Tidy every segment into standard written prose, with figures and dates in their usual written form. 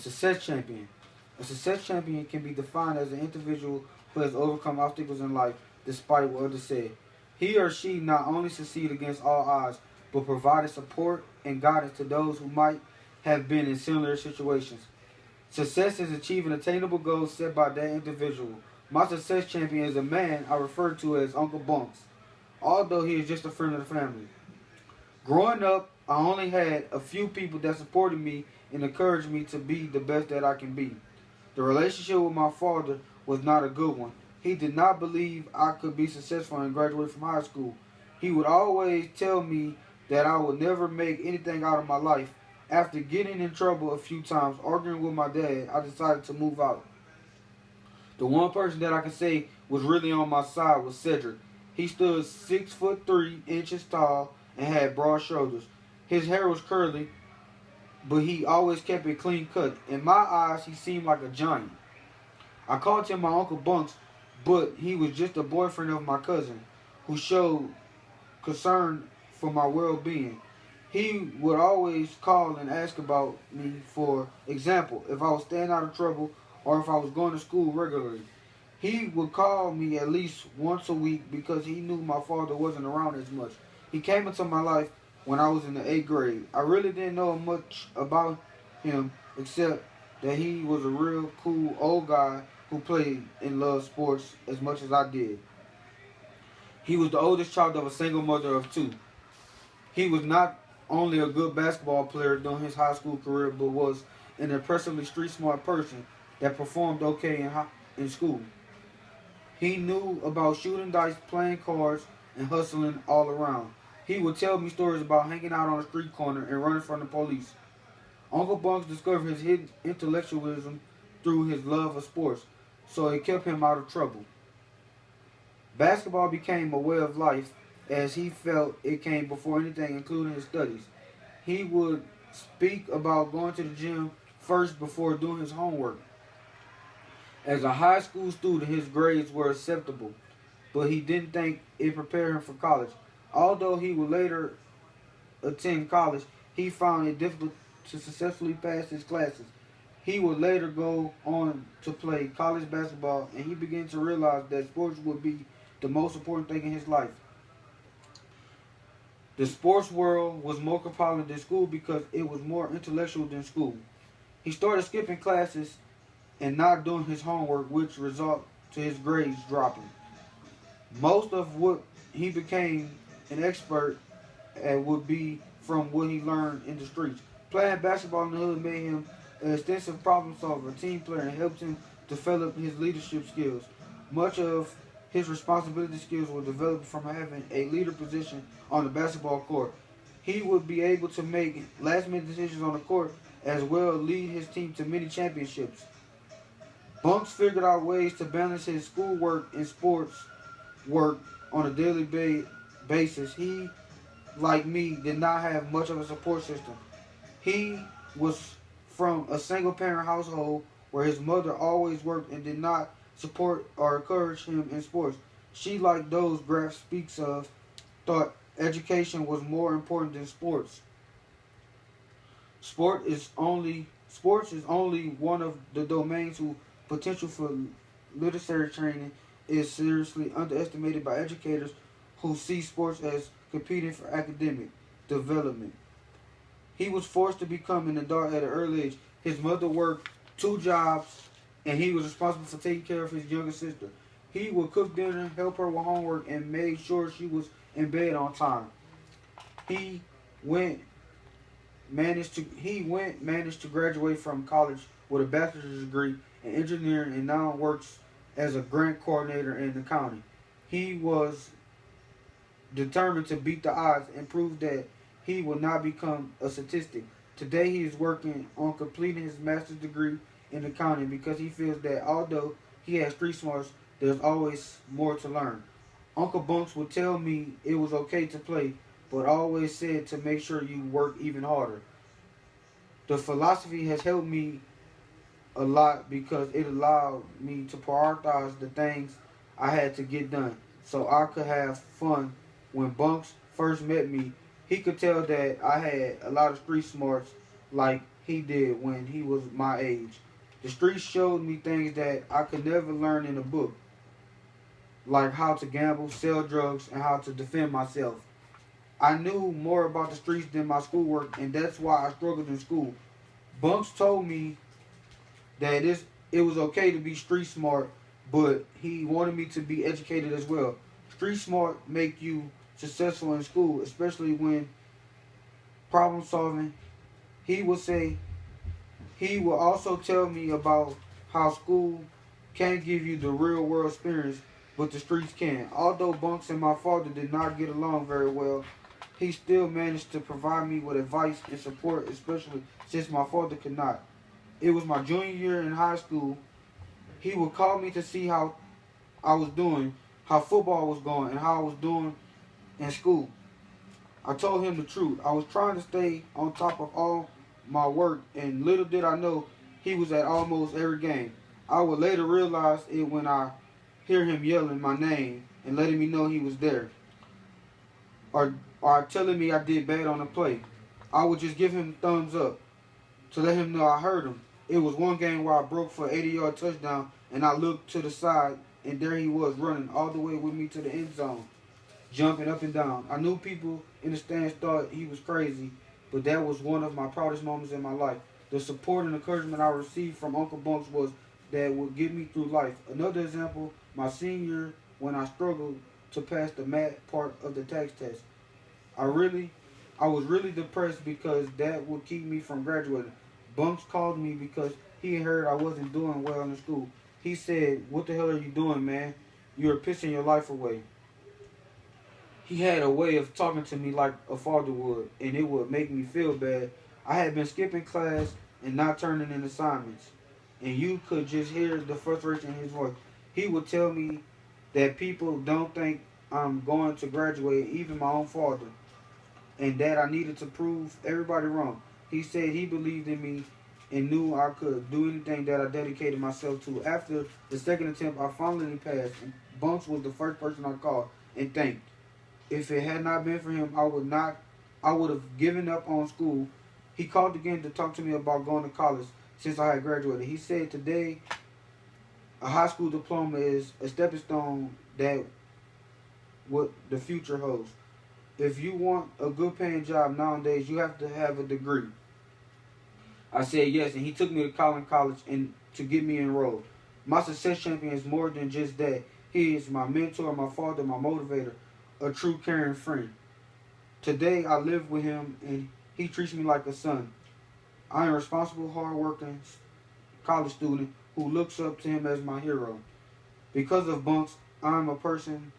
success champion. A success champion can be defined as an individual who has overcome obstacles in life despite what others say. He or she not only succeed against all odds, but provided support and guidance to those who might have been in similar situations. Success is achieving attainable goals set by that individual. My success champion is a man I refer to as Uncle Bunks, although he is just a friend of the family. Growing up, I only had a few people that supported me and encouraged me to be the best that I can be. The relationship with my father was not a good one. He did not believe I could be successful and graduate from high school. He would always tell me that I would never make anything out of my life. After getting in trouble a few times, arguing with my dad, I decided to move out. The one person that I can say was really on my side was Cedric. He stood 6'3" tall and had broad shoulders. His hair was curly, but he always kept it clean cut. In my eyes, he seemed like a giant. I called him my Uncle Bunks, but he was just a boyfriend of my cousin who showed concern for my well-being. He would always call and ask about me, for example, if I was staying out of trouble or if I was going to school regularly. He would call me at least once a week because he knew my father wasn't around as much. He came into my life when I was in the 8th grade. I really didn't know much about him except that he was a real cool old guy who played and loved sports as much as I did. He was the oldest child of a single mother of two. He was not only a good basketball player during his high school career, but was an impressively street smart person that performed okay in school. He knew about shooting dice, playing cards, and hustling all around. He would tell me stories about hanging out on a street corner and running from the police. Uncle Bunks discovered his hidden intellectualism through his love of sports, so it kept him out of trouble. Basketball became a way of life as he felt it came before anything, including his studies. He would speak about going to the gym first before doing his homework. As a high school student, his grades were acceptable, but he didn't think it prepared him for college. Although he would later attend college, he found it difficult to successfully pass his classes. He would later go on to play college basketball, and he began to realize that sports would be the most important thing in his life. The sports world was more compelling than school because it was more intellectual than school. He started skipping classes and not doing his homework, which resulted to his grades dropping. Most of what he became an expert at would be from what he learned in the streets. Playing basketball in the hood made him an extensive problem solver, team player, and helped him develop his leadership skills. Much of his responsibility skills were developed from having a leader position on the basketball court. He would be able to make last-minute decisions on the court as well as lead his team to many championships. Bunks figured out ways to balance his schoolwork and sports work on a daily basis. He, like me, did not have much of a support system. He was from a single-parent household where his mother always worked and did not support or encourage him in sports. She, like those Graf speaks of, thought education was more important than sports. Sports is only one of the domains whose potential for literary training is seriously underestimated by educators who see sports as competing for academic development. He was forced to become an adult at an early age. His mother worked 2 jobs and he was responsible for taking care of his younger sister. He would cook dinner, help her with homework, and made sure she was in bed on time. He managed to graduate from college with a bachelor's degree in engineering and now works as a grant coordinator in the county. He was determined to beat the odds and prove that he would not become a statistic. Today he is working on completing his master's degree in accounting because he feels that although he has street smarts, there's always more to learn. Uncle Bunks would tell me it was okay to play, but always said to make sure you work even harder. The philosophy has helped me a lot because it allowed me to prioritize the things I had to get done so I could have fun. When Bunks first met me, he could tell that I had a lot of street smarts like he did when he was my age. The streets showed me things that I could never learn in a book, like how to gamble, sell drugs, and how to defend myself. I knew more about the streets than my schoolwork, and that's why I struggled in school. Bunks told me that it was okay to be street smart, but he wanted me to be educated as well. Street smart make you successful in school, especially when problem solving. He would say he will also tell me about how school can't give you the real world experience, but the streets can. Although Bunks and my father did not get along very well, he still managed to provide me with advice and support, especially since my father could not. It was my junior year in high school. He would call me to see how I was doing, how football was going, and how I was doing in school. I told him the truth. I was trying to stay on top of all my work, and little did I know he was at almost every game. I would later realize it when I hear him yelling my name and letting me know he was there, or telling me I did bad on the play. I would just give him thumbs up to let him know I heard him. It was one game where I broke for an 80-yard touchdown, and I looked to the side, and there he was running all the way with me to the end zone, jumping up and down. I knew people in the stands thought he was crazy, but that was one of my proudest moments in my life. The support and encouragement I received from Uncle Bunks was that would get me through life. Another example, my senior year when I struggled to pass the math part of the tax test. I was really depressed because that would keep me from graduating. Bunks called me because he had heard I wasn't doing well in school. He said, "What the hell are you doing, man? You're pissing your life away." He had a way of talking to me like a father would, and it would make me feel bad. I had been skipping class and not turning in assignments, and you could just hear the frustration in his voice. He would tell me that people don't think I'm going to graduate, even my own father, and that I needed to prove everybody wrong. He said he believed in me and knew I could do anything that I dedicated myself to. After the second attempt, I finally passed, and Bunks was the first person I called and thanked. If it had not been for him, I would have given up on school. He called again to talk to me about going to college since I had graduated. He said today a high school diploma is a stepping stone that what the future holds. If you want a good paying job nowadays, you have to have a degree. I said yes, and he took me to college and to get me enrolled. My success champion is more than just that. He is my mentor, my father, my motivator, a true caring friend. Today I live with him and he treats me like a son. I am a responsible, hardworking college student who looks up to him as my hero. Because of Bunks, I am the person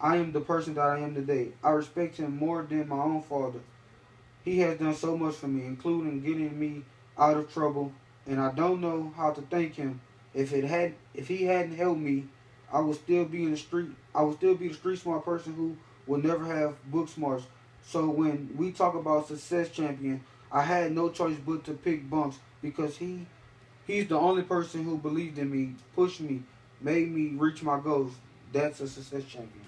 that I am today. I respect him more than my own father. He has done so much for me, including getting me out of trouble, and I don't know how to thank him. If he hadn't helped me, I would still be the street smart person who will never have book smarts. So when we talk about success champion, I had no choice but to pick Bunks because he's the only person who believed in me, pushed me, made me reach my goals. That's a success champion.